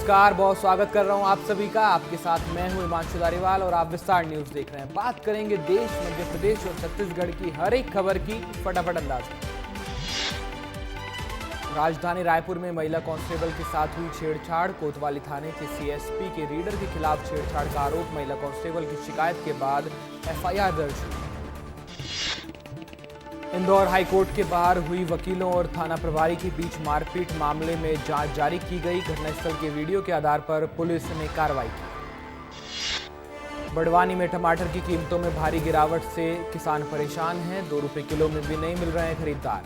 नमस्कार, बहुत स्वागत कर रहा हूं आप सभी का। आपके साथ मैं हूं हिमांशु धारीवाल और आप विस्तार न्यूज देख रहे हैं। बात करेंगे देश, मध्य प्रदेश और छत्तीसगढ़ की हर एक खबर की फटाफट अंदाज में। राजधानी रायपुर में महिला कांस्टेबल के साथ हुई छेड़छाड़। कोतवाली थाने के सीएसपी के रीडर के खिलाफ छेड़छाड़ का आरोप। महिला कांस्टेबल की शिकायत के बाद एफआईआर दर्ज हुई। इंदौर हाईकोर्ट के बाहर हुई वकीलों और थाना प्रभारी के बीच मारपीट मामले में जांच जारी की गई। घटनास्थल के वीडियो के आधार पर पुलिस ने कार्रवाई की। बड़वानी में टमाटर की कीमतों में भारी गिरावट से किसान परेशान हैं। 2 रुपए किलो में भी नहीं मिल रहे हैं खरीदार।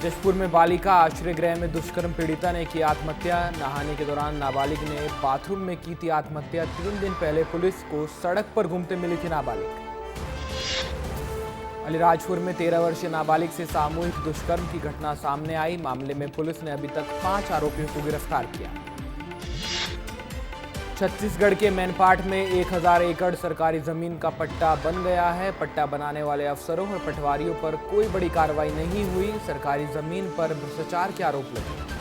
जशपुर में बालिका आश्रय गृह में दुष्कर्म पीड़िता ने की आत्महत्या। नहाने के दौरान नाबालिग ने बाथरूम में की थी आत्महत्या। 3 दिन पहले पुलिस को सड़क पर घूमते मिली थी नाबालिग। अलीराजपुर में 13 वर्षीय नाबालिग से सामूहिक दुष्कर्म की घटना सामने आई। मामले में पुलिस ने अभी तक 5 आरोपियों को गिरफ्तार किया। छत्तीसगढ़ के मैनपाट में 1000 एकड़ सरकारी जमीन का पट्टा बन गया है। पट्टा बनाने वाले अफसरों और पटवारियों पर कोई बड़ी कार्रवाई नहीं हुई। सरकारी जमीन पर भ्रष्टाचार के आरोप लगे।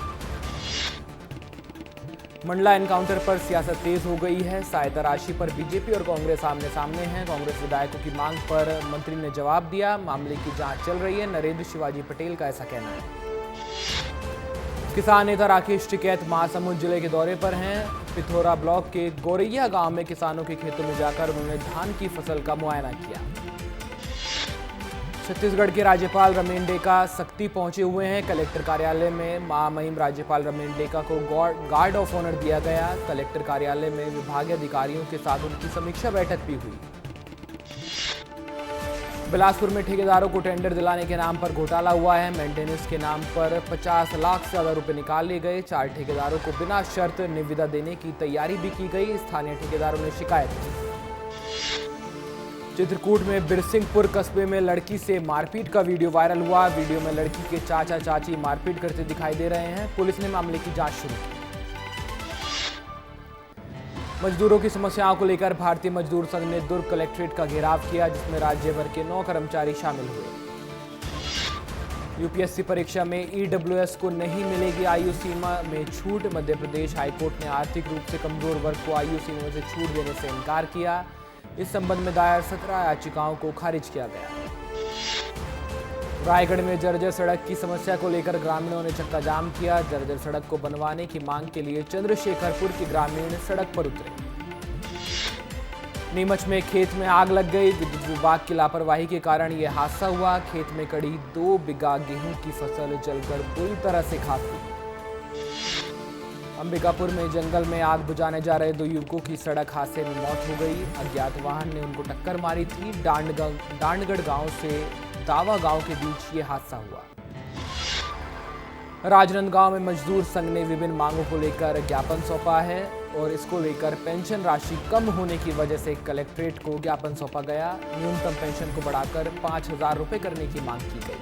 मंडला एनकाउंटर पर सियासत तेज हो गई है। सहायता राशि पर बीजेपी और कांग्रेस आमने सामने हैं। कांग्रेस विधायकों की मांग पर मंत्री ने जवाब दिया। मामले की जांच चल रही है। नरेंद्र शिवाजी पटेल का ऐसा कहना है। किसान नेता राकेश टिकैत महासमुंद जिले के दौरे पर हैं। पिथौरा ब्लॉक के गोरैया गांव में किसानों के खेतों में जाकर उन्होंने धान की फसल का मुआयना किया। छत्तीसगढ़ के राज्यपाल रमेन डेका सक्ती पहुंचे हुए हैं। कलेक्टर कार्यालय में महामहिम राज्यपाल रमेन डेका को गार्ड ऑफ ऑनर दिया गया। कलेक्टर कार्यालय में विभागीय अधिकारियों के साथ उनकी समीक्षा बैठक भी हुई। बिलासपुर में ठेकेदारों को टेंडर दिलाने के नाम पर घोटाला हुआ है। मेंटेनेंस के नाम पर 50 लाख से ज्यादा रुपए निकाल लिए गए। 4 ठेकेदारों को बिना शर्त निविदा देने की तैयारी भी की गई। स्थानीय ठेकेदारों ने शिकायत की। चित्रकूट में बिरसिंहपुर कस्बे में लड़की से मारपीट का वीडियो वायरल हुआ। वीडियो में लड़की के चाचा चाची मारपीट करते दिखाई दे रहे हैं। पुलिस ने मामले की जांच शुरू की। मजदूरों की समस्याओं को लेकर भारतीय मजदूर संघ ने दुर्ग कलेक्ट्रेट का घेराव किया, जिसमें राज्य भर के 9 कर्मचारी शामिल हुए। यूपीएससी परीक्षा में ईडब्ल्यूएस को नहीं मिलेगी आयु सीमा में छूट। मध्य प्रदेश हाईकोर्ट ने आर्थिक रूप से कमजोर वर्ग को आयु सीमा से छूट देने से इनकार किया। इस संबंध में दायर 17 याचिकाओं को खारिज किया गया। रायगढ़ में जर्जर सड़क की समस्या को लेकर ग्रामीणों ने चक्का जाम किया। जर्जर सड़क को बनवाने की मांग के लिए चंद्रशेखरपुर के ग्रामीण सड़क पर उतरे। नीमच में खेत में आग लग गई। विद्युत विभाग की लापरवाही के कारण यह हादसा हुआ। खेत में कड़ी 2 बीघा गेहूं की फसल जलकर बुरी तरह से खाक हुई। अंबिकापुर में जंगल में आग बुझाने जा रहे 2 युवकों की सड़क हादसे में मौत हो गई। अज्ञात वाहन ने उनको टक्कर मारी थी। डांडगढ़ गांव से दावा गांव के बीच ये हादसा हुआ। राजनांदगांव में मजदूर संघ ने विभिन्न मांगों को लेकर ज्ञापन सौंपा है और इसको लेकर पेंशन राशि कम होने की वजह से कलेक्ट्रेट को ज्ञापन सौंपा गया। न्यूनतम पेंशन को बढ़ाकर 5000 रुपए करने की मांग की गई।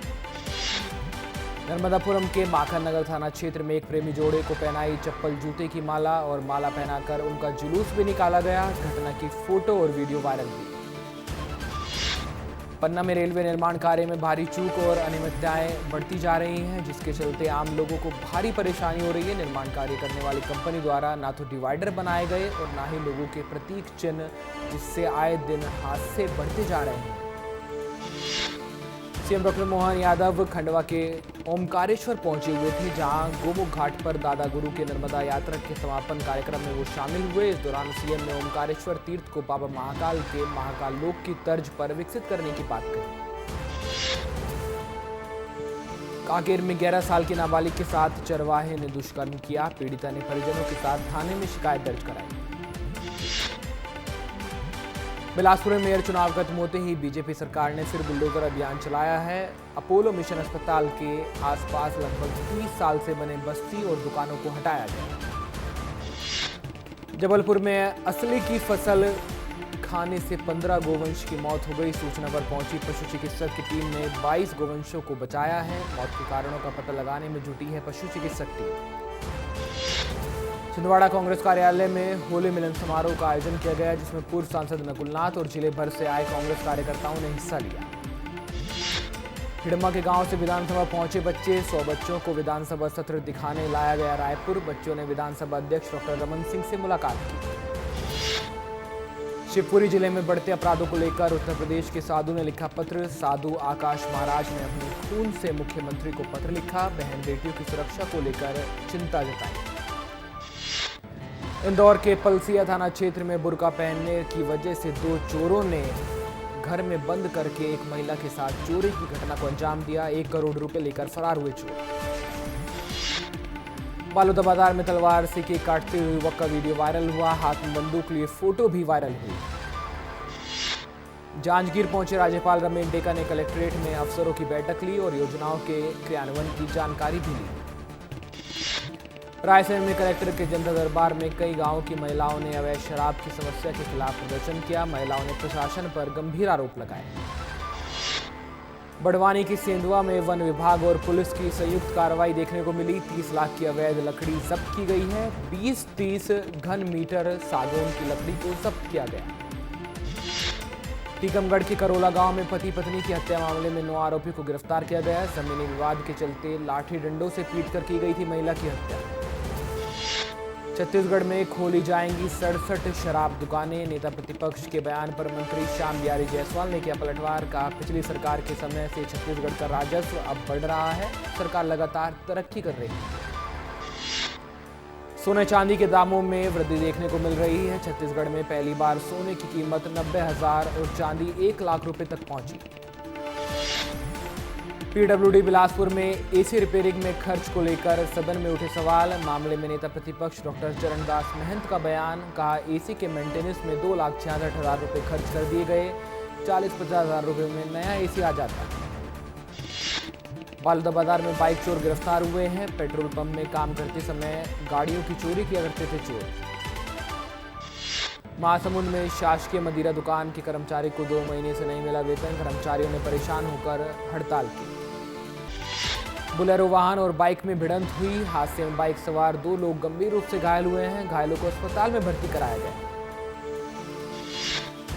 नर्मदापुरम के माखन नगर थाना क्षेत्र में एक प्रेमी जोड़े को पहनाई चप्पल जूते की माला और माला पहनाकर उनका जुलूस भी निकाला गया। घटना की फोटो और वीडियो वायरल हुई। पन्ना में रेलवे निर्माण कार्य में भारी चूक और अनियमितताएं बढ़ती जा रही हैं, जिसके चलते आम लोगों को भारी परेशानी हो रही है। निर्माण कार्य करने वाली कंपनी द्वारा ना तो डिवाइडर बनाए गए और ना ही लोगों के प्रतीक चिन्ह, जिससे आए दिन हादसे बढ़ते जा रहे हैं। सीएम डॉक्टर मोहन यादव खंडवा के ओमकारेश्वर पहुंचे हुए थे, जहां गोमुख घाट पर दादा गुरु के नर्मदा यात्रा के समापन कार्यक्रम में वो शामिल हुए। इस दौरान सीएम ने ओमकारेश्वर तीर्थ को बाबा महाकाल के महाकाल लोक की तर्ज पर विकसित करने की बात कही। कांकेर में 11 साल की नाबालिग के साथ चरवाहे ने दुष्कर्म किया। पीड़िता ने परिजनों के साथ थाने में शिकायत दर्ज कराई। बिलासपुर में मेयर चुनाव खत्म होते ही बीजेपी सरकार ने फिर बुलडोजर अभियान चलाया है। अपोलो मिशन अस्पताल के आसपास लगभग 30 साल से बने बस्ती और दुकानों को हटाया गया। जबलपुर में असली की फसल खाने से 15 गोवंश की मौत हो गई। सूचना पर पहुंची पशु चिकित्सक की टीम ने 22 गोवंशों को बचाया है। मौत के कारणों का पता लगाने में जुटी है पशु चिकित्सक टीम। छिंदवाड़ा कांग्रेस कार्यालय में होली मिलन समारोह का आयोजन किया गया, जिसमें पूर्व सांसद नकुल नाथ और जिले भर से आए कांग्रेस कार्यकर्ताओं ने हिस्सा लिया। हिडमा के गांव से विधानसभा पहुंचे बच्चे। 100 बच्चों को विधानसभा सत्र दिखाने लाया गया रायपुर। बच्चों ने विधानसभा अध्यक्ष डॉक्टर रमन सिंह से मुलाकात की। शिवपुरी जिले में बढ़ते अपराधों को लेकर उत्तर प्रदेश के साधु ने लिखा पत्र। साधु आकाश महाराज ने अपने खून से मुख्यमंत्री को पत्र लिखा। बहन बेटियों की सुरक्षा को लेकर चिंता जताई। इंदौर के पलसिया थाना क्षेत्र में बुर्का पहनने की वजह से 2 चोरों ने घर में बंद करके एक महिला के साथ चोरी की घटना को अंजाम दिया। 1 करोड़ रुपए लेकर फरार हुए चोर। बालोदा बाजार में तलवार से केक काटते हुए युवक का वीडियो वायरल हुआ। हाथ में बंदूक लिए फोटो भी वायरल हुई। जांजगीर पहुंचे राज्यपाल रमेश डेका ने कलेक्ट्रेट में अफसरों की बैठक ली और योजनाओं के क्रियान्वयन की जानकारी भी ली। रायसेन में कलेक्टर के जनता दरबार में कई गांवों की महिलाओं ने अवैध शराब की समस्या के खिलाफ प्रदर्शन किया। महिलाओं ने प्रशासन पर गंभीर आरोप लगाए। बड़वानी की सेंधुआ में वन विभाग और पुलिस की संयुक्त कार्रवाई देखने को मिली। 30 लाख की अवैध लकड़ी जब्त की गई है। 20-30 घन मीटर सागौन की लकड़ी को जब्त किया गया। टीकमगढ़ के करोला गांव में पति पत्नी की हत्या मामले में 9 आरोपी को गिरफ्तार किया गया। जमीनी विवाद के चलते लाठी डंडों से पीटकर की गई थी महिला की हत्या। छत्तीसगढ़ में खोली जाएंगी 67 शराब दुकानें। नेता प्रतिपक्ष के बयान पर मंत्री श्याम बिहारी जायसवाल ने किया पलटवार। कहा पिछली सरकार के समय से छत्तीसगढ़ का राजस्व अब बढ़ रहा है। सरकार लगातार तरक्की कर रही है। सोने चांदी के दामों में वृद्धि देखने को मिल रही है। छत्तीसगढ़ में पहली बार सोने की कीमत 90,000 और चांदी 1 लाख रुपए तक पहुंची। पीडब्ल्यूडी बिलासपुर में एसी रिपेयरिंग में खर्च को लेकर सदन में उठे सवाल। मामले में नेता प्रतिपक्ष डॉक्टर चरणदास महंत का बयान। कहा एसी के मेंटेनेंस में 2,66,000 रुपए खर्च कर दिए गए। 40-50 हज़ार रुपए में नया एसी आ जाता। बालोदा बाजार में बाइक चोर गिरफ्तार हुए हैं। पेट्रोल पंप में काम करते समय गाड़ियों की चोरी किया करते थे चोर। महासमुंद में शासकीय मदिरा दुकान के कर्मचारी को 2 महीने से नहीं मिला वेतन। कर्मचारियों ने परेशान होकर हड़ताल की। बुलेरो वाहन और बाइक में भिड़ंत हुई। हादसे में बाइक सवार 2 लोग गंभीर रूप से घायल हुए हैं। घायलों को अस्पताल में भर्ती कराया गया।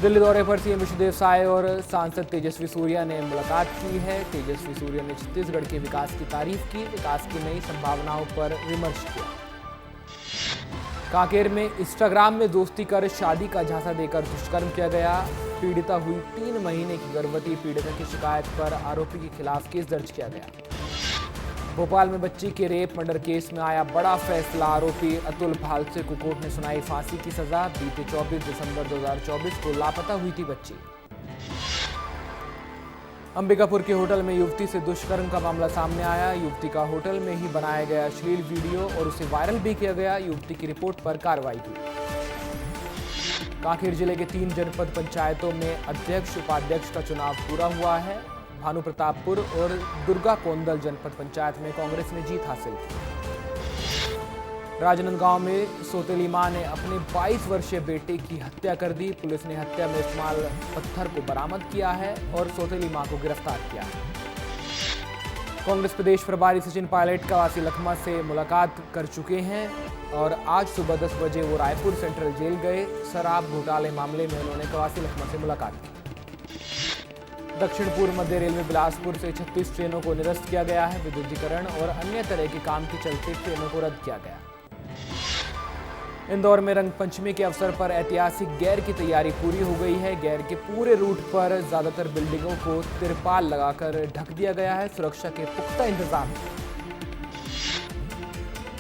दिल्ली दौरे पर सीएम विष्णुदेव साय और सांसद तेजस्वी सूर्या ने मुलाकात की है। तेजस्वी सूर्या ने छत्तीसगढ़ के विकास की तारीफ की। विकास की नई संभावनाओं पर विमर्श किया। कांकेर में इंस्टाग्राम में दोस्ती कर शादी का झांसा देकर दुष्कर्म किया गया। पीड़िता हुई 3 महीने की गर्भवती। पीड़िता की शिकायत पर आरोपी के खिलाफ केस दर्ज किया गया। भोपाल में बच्ची के रेप मर्डर केस में आया बड़ा फैसला। आरोपी अतुल भालसे को कोर्ट ने सुनाई फांसी की सजा। बीते 24 दिसंबर 2024 को लापता हुई थी बच्ची। अंबिकापुर के होटल में युवती से दुष्कर्म का मामला सामने आया। युवती का होटल में ही बनाया गया अश्लील वीडियो और उसे वायरल भी किया गया। युवती की रिपोर्ट पर कार्रवाई हुई। कांकेर जिले के 3 जनपद पंचायतों में अध्यक्ष उपाध्यक्ष का चुनाव पूरा हुआ है। भानु प्रतापपुर और दुर्गा कोंदल जनपद पंचायत में कांग्रेस ने जीत हासिल की। राजनांदगांव में सौतेली मां ने अपने 22 वर्षीय बेटे की हत्या कर दी। पुलिस ने हत्या में इस्तेमाल पत्थर को बरामद किया है और सौतेली मां को गिरफ्तार किया है। कांग्रेस प्रदेश प्रभारी सचिन पायलट कवासी लखमा से मुलाकात कर चुके हैं और आज सुबह 10 बजे वो रायपुर सेंट्रल जेल गए। शराब घोटाले मामले में उन्होंने कवासी लखमा से मुलाकात की। दक्षिण पूर्व मध्य रेलवे बिलासपुर से 36 ट्रेनों को निरस्त किया गया है। विद्युतीकरण और अन्य तरह के काम के चलते ट्रेनों को रद्द किया गया। इंदौर में रंग पंचमी के अवसर पर ऐतिहासिक गैर की तैयारी पूरी हो गई है। गैर के पूरे रूट पर ज्यादातर बिल्डिंगों को तिरपाल लगाकर ढक दिया गया है। सुरक्षा के पुख्ता इंतजाम।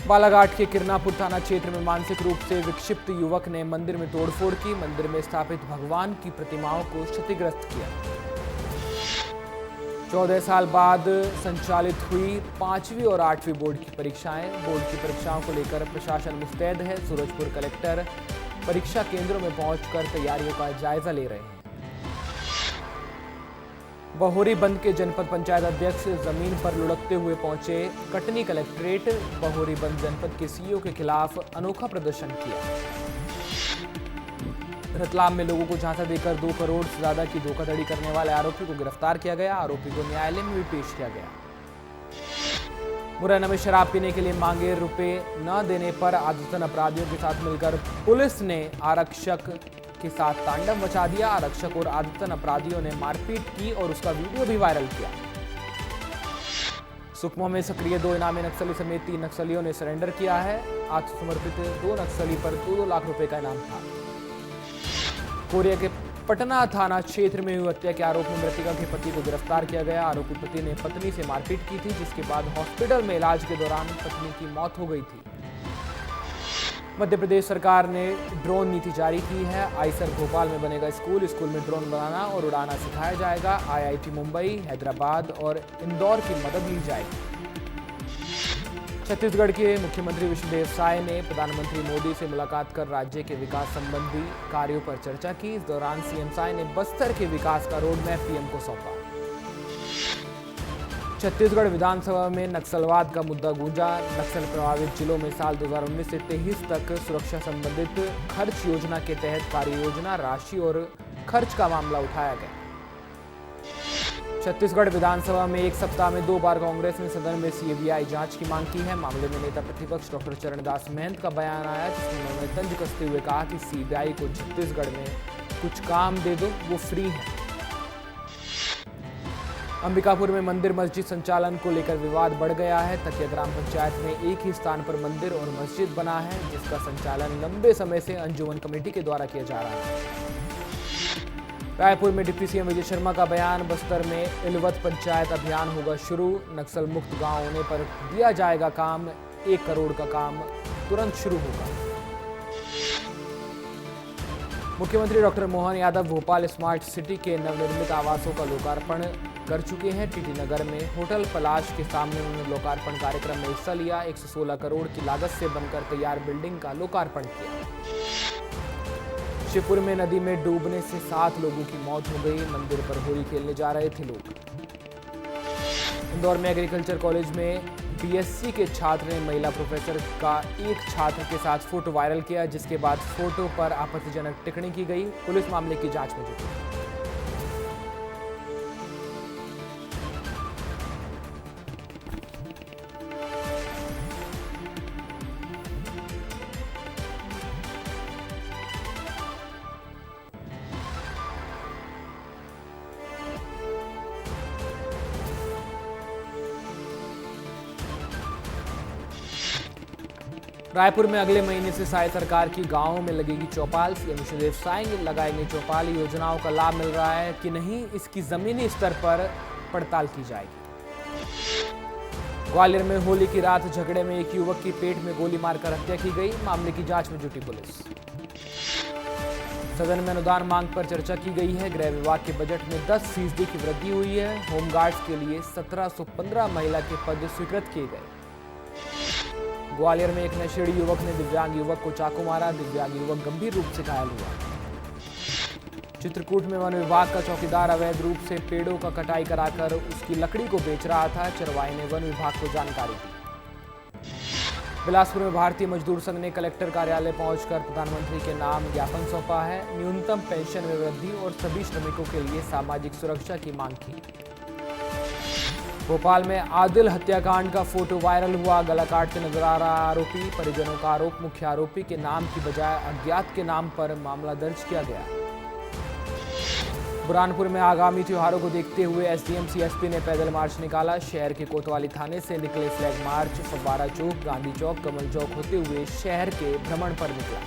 बालाघाट के किरनापुर थाना क्षेत्र में मानसिक रूप से विक्षिप्त युवक ने मंदिर में तोड़फोड़ की। मंदिर में स्थापित भगवान की प्रतिमाओं को क्षतिग्रस्त किया। 14 साल बाद संचालित हुई 5वीं और 8वीं बोर्ड की परीक्षाएं। बोर्ड की परीक्षाओं को लेकर प्रशासन मुस्तैद है। सूरजपुर कलेक्टर परीक्षा केंद्रों में पहुंचकर तैयारियों का जायजा ले रहे हैं। बहोरी बंद के जनपद पंचायत अध्यक्ष जमीन पर लुढ़कते हुए पहुंचे कटनी कलेक्ट्रेट। बहोरी बंद जनपद के सीईओ के खिलाफ अनोखा प्रदर्शन किया। रतलाम में लोगों को झांसा देकर 2 करोड़ से ज्यादा की धोखाधड़ी करने वाले आरोपी को गिरफ्तार किया गया। आरोपी को न्यायालय में भी पेश किया गया। मुरैना में शराब पीने के लिए मांगे रुपए न देने पर आदतन अपराधियों के साथ मिलकर पुलिस ने आरक्षक के साथ तांडव मचा दिया। आरक्षक और आदतन अपराधियों ने मारपीट की और उसका वीडियो भी वायरल किया। सुकमा में सक्रिय 2 इनामी नक्सली समेत 3 नक्सलियों ने सरेंडर किया है। आत्मसमर्पित 2 नक्सली पर 2 लाख रुपए का इनाम था। कोरिया के पटना थाना क्षेत्र में हुई हत्या के आरोप में मृतका के पति को गिरफ्तार किया गया। आरोपी पति ने पत्नी से मारपीट की थी, जिसके बाद हॉस्पिटल में इलाज के दौरान पत्नी की मौत हो गई थी। मध्य प्रदेश सरकार ने ड्रोन नीति जारी की है। आईसर भोपाल में बनेगा स्कूल में ड्रोन बनाना और उड़ाना सिखाया जाएगा। IIT मुंबई, हैदराबाद और इंदौर की मदद ली जाएगी। छत्तीसगढ़ के मुख्यमंत्री विष्णुदेव साय ने प्रधानमंत्री मोदी से मुलाकात कर राज्य के विकास संबंधी कार्यों पर चर्चा की। इस दौरान सीएम साय ने बस्तर के विकास का रोड मैप पीएम को सौंपा। छत्तीसगढ़ विधानसभा में नक्सलवाद का मुद्दा गूंजा। नक्सल प्रभावित जिलों में साल 2019 से 23 तक सुरक्षा संबंधित खर्च योजना के तहत कार्य योजना, राशि और खर्च का मामला उठाया गया। छत्तीसगढ़ विधानसभा में एक सप्ताह में 2 बार कांग्रेस ने सदन में CBI जांच की मांग की है। मामले में नेता प्रतिपक्ष डॉक्टर चरणदास महंत का बयान आया, जिसमें उन्होंने तंज कसते हुए कहा कि CBI को छत्तीसगढ़ में कुछ काम दे दो, वो फ्री है। अंबिकापुर में मंदिर मस्जिद संचालन को लेकर विवाद बढ़ गया है। तकिया ग्राम पंचायत में एक ही स्थान पर मंदिर और मस्जिद बना है, जिसका संचालन लंबे समय से अंजुमन कमेटी के द्वारा किया जा रहा है। रायपुर में डिप्टी सीएम विजय शर्मा का बयान। बस्तर में इलवत पंचायत अभियान होगा शुरू। नक्सल मुक्त गांव होने पर दिया जाएगा काम। 1 करोड़ का काम तुरंत शुरू होगा। मुख्यमंत्री doctor Mohan Yadav Bhopal smart city के नवनिर्मित आवासों का लोकार्पण कर चुके हैं। टीटी नगर में होटल पलाश के सामने उन्होंने लोकार्पण कार्यक्रम में हिस्सा लिया। 116 करोड़ की लागत से बनकर तैयार बिल्डिंग का लोकार्पण किया। शिवपुर में नदी में डूबने से 7 लोगों की मौत हो गई। मंदिर पर होली खेलने जा रहे थे लोग। इंदौर में एग्रीकल्चर कॉलेज में BSc के छात्र ने महिला प्रोफेसर का एक छात्र के साथ फोटो वायरल किया, जिसके बाद फोटो पर आपत्तिजनक टिप्पणी की गई। पुलिस मामले की जांच में जुटी। रायपुर में अगले महीने से साय सरकार की गांवों में लगेगी चौपाल। सीएम विष्णुदेव साय लगाएंगे चौपाल। योजनाओं का लाभ मिल रहा है कि नहीं, इसकी जमीनी स्तर पर पड़ताल की जाएगी। ग्वालियर में होली की रात झगड़े में एक युवक की पेट में गोली मारकर हत्या की गई। मामले की जांच में जुटी पुलिस। सदन में अनुदान मांग पर चर्चा की गई है। गृह विभाग के बजट में 10% की वृद्धि हुई है। होमगार्ड्स के लिए 1715 महिला के पद स्वीकृत किए गए। ग्वालियर में एक नशेड़ी युवक ने दिव्यांग युवक को चाकू मारा। दिव्यांग युवक गंभीर रूप से घायल हुआ। चित्रकूट में वन विभाग का चौकीदार अवैध रूप से पेड़ों का कटाई कराकर उसकी लकड़ी को बेच रहा था। चरवाही ने वन विभाग को जानकारी दी। बिलासपुर में भारतीय मजदूर संघ ने कलेक्टर कार्यालय पहुंचकर प्रधानमंत्री के नाम ज्ञापन सौंपा है। न्यूनतम पेंशन में वृद्धि और सभी श्रमिकों के लिए सामाजिक सुरक्षा की मांग की। भोपाल में आदिल हत्याकांड का फोटो वायरल हुआ। गला काटते नजर आ रहा आरोपी। परिजनों का आरोप, मुख्य आरोपी के नाम की बजाय अज्ञात के नाम पर मामला दर्ज किया गया। बुरहानपुर में आगामी त्योहारों को देखते हुए SDM CSP ने पैदल मार्च निकाला। शहर के कोतवाली थाने से निकले फ्लैग मार्च फव्वारा चौक, गांधी चौक, कमल चौक होते हुए शहर के भ्रमण पर निकला।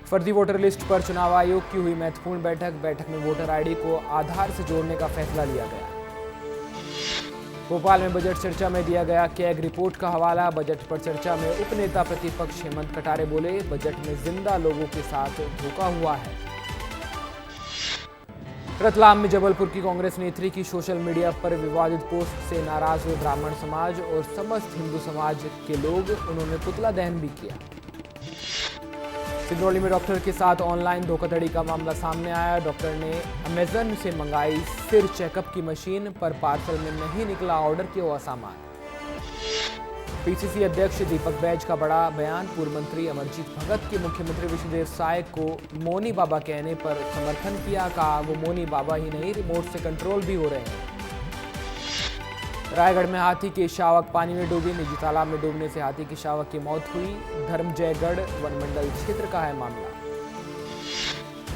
फर्जी वोटर लिस्ट पर चुनाव आयोग की हुई महत्वपूर्ण बैठक में वोटर ID को आधार से जोड़ने का फैसला लिया गया। भोपाल में बजट चर्चा में दिया गया कैग रिपोर्ट का हवाला। बजट पर चर्चा में उपनेता प्रतिपक्ष हेमंत कटारे बोले, बजट में जिंदा लोगों के साथ धोखा हुआ है। रतलाम में जबलपुर की कांग्रेस नेत्री की सोशल मीडिया पर विवादित पोस्ट से नाराज हुए ब्राह्मण समाज और समस्त हिंदू समाज के लोग। उन्होंने पुतला दहन भी किया। सिंगरौली में डॉक्टर के साथ ऑनलाइन धोखाधड़ी का मामला सामने आया। डॉक्टर ने अमेजन से मंगाई सिर चेकअप की मशीन, पर पार्सल में नहीं निकला ऑर्डर किया हुआ सामान। PCC अध्यक्ष दीपक बैज का बड़ा बयान। पूर्व मंत्री अमरजीत भगत के मुख्यमंत्री विष्णुदेव साय को मोनी बाबा कहने पर समर्थन किया। कहा वो मोनी बाबा ही नहीं, रिमोट से कंट्रोल भी हो रहे हैं। रायगढ़ में हाथी के शावक पानी में डूबी। निजी तालाब में डूबने से हाथी की शावक की मौत हुई। धर्मजयगढ़ वनमंडल क्षेत्र का है मामला।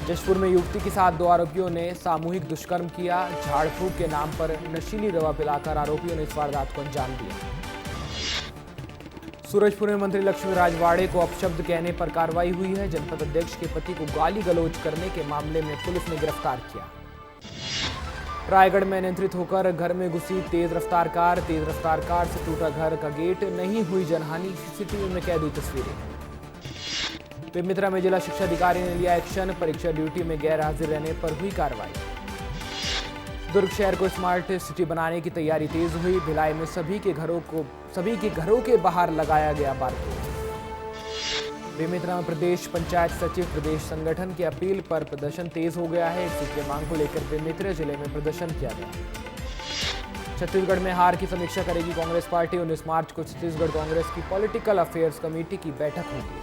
जशपुर में युवती के साथ 2 आरोपियों ने सामूहिक दुष्कर्म किया। झाड़ फूक के नाम पर नशीली दवा पिलाकर आरोपियों ने इस वारदात को अंजाम दिया। सूरजपुर में मंत्री लक्ष्मी राजवाड़े को अपशब्द कहने पर कार्रवाई हुई है। जनपद अध्यक्ष के पति को गाली गलौज करने के मामले में पुलिस ने गिरफ्तार किया। रायगढ़ में नियंत्रित होकर घर में घुसी तेज रफ्तार कार से टूटा घर का गेट, नहीं हुई जनहानि, सीसीटीवी में कैद हुई तस्वीरें। बेमित्रा में जिला शिक्षा अधिकारी ने लिया एक्शन, परीक्षा ड्यूटी में गैर हाजिर रहने पर हुई कार्रवाई। दुर्ग शहर को स्मार्ट सिटी बनाने की तैयारी तेज हुई। भिलाई में सभी के घरों के बाहर लगाया गया बारकोड। बेमित्रा में प्रदेश पंचायत सचिव प्रदेश संगठन की अपील पर प्रदर्शन तेज हो गया है। एक सूत्रीय मांग को लेकर बेमित्रा जिले में प्रदर्शन किया गया। छत्तीसगढ़ में हार की समीक्षा करेगी कांग्रेस पार्टी। 19 मार्च को छत्तीसगढ़ कांग्रेस की पॉलिटिकल अफेयर्स कमेटी की बैठक होगी।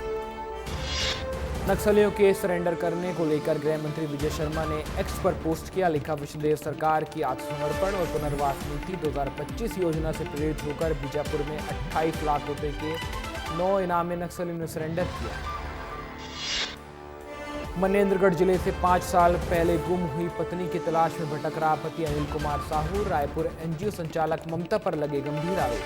नक्सलियों के सरेंडर करने को लेकर गृह मंत्री विजय शर्मा ने एक्स पर पोस्ट किया। लिखा, विष्णुदेव सरकार की आत्मसमर्पण और पुनर्वास नीति 2025 योजना से प्रेरित होकर बीजापुर में 28 लाख रुपए के 9 इनामी नक्सलियों ने सरेंडर किया। मनेंद्रगढ़ जिले से 5 साल पहले गुम हुई पत्नी की तलाश में भटक रहा पति अनिल कुमार साहू। रायपुर एनजीओ संचालक ममता पर लगे गंभीर आरोप।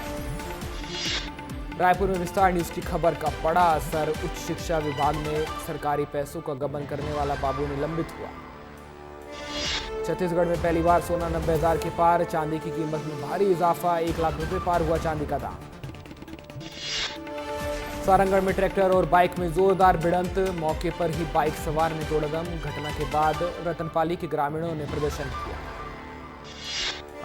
रायपुर में विस्तार न्यूज की खबर का बड़ा असर। उच्च शिक्षा विभाग में सरकारी पैसों का गबन करने वाला बाबू निलंबित हुआ। छत्तीसगढ़ में पहली बार सोना 90,000 के पार। चांदी की कीमत में भारी इजाफा, 1 लाख रुपए पार हुआ चांदी का दाम। सारंगढ़ में ट्रैक्टर और बाइक में जोरदार भिड़ंत, मौके पर ही बाइक सवार ने तोड़ा दम। घटना के बाद रतनपाली के ग्रामीणों ने प्रदर्शन किया।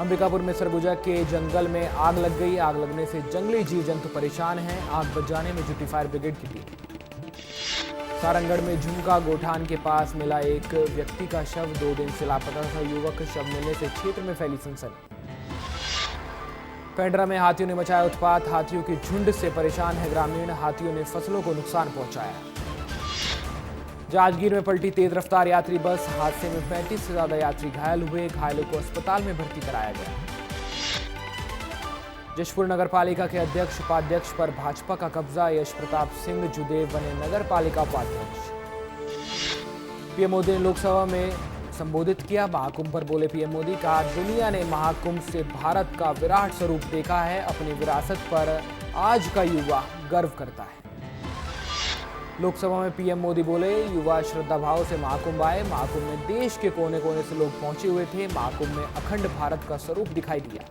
अंबिकापुर में सरगुजा के जंगल में आग लग गई। आग लगने से जंगली जीव जंतु परेशान हैं। आग बुझाने में जुटी फायर ब्रिगेड की टीम। सारंगढ़ में झुमका गोठान के पास मिला एक व्यक्ति का शव। 2 दिन से लापता था युवक। शव मिलने से क्षेत्र में फैली सनसनी। पेंड्रा में हाथियों ने मचाया उत्पात। हाथियों के झुंड से परेशान है ग्रामीण। हाथियों ने फसलों को नुकसान पहुंचाया। जांजगीर में पलटी तेज रफ्तार यात्री बस। हादसे में 35 से ज्यादा यात्री घायल हुए। घायलों को अस्पताल में भर्ती कराया गया। जशपुर नगर पालिका के अध्यक्ष उपाध्यक्ष पर भाजपा का कब्जा। यश प्रताप सिंह जुदेव बने नगर पालिका उपाध्यक्ष। पीएम मोदी ने लोकसभा में संबोधित किया। महाकुंभ पर बोले पीएम मोदी, कहा, दुनिया ने महाकुंभ से भारत का विराट स्वरूप देखा है। अपनी विरासत पर आज का युवा गर्व करता है। लोकसभा में पीएम मोदी बोले, युवा श्रद्धा भाव से महाकुंभ आए। महाकुंभ में देश के कोने कोने से लोग पहुंचे हुए थे। महाकुंभ में अखंड भारत का स्वरूप दिखाई दिया।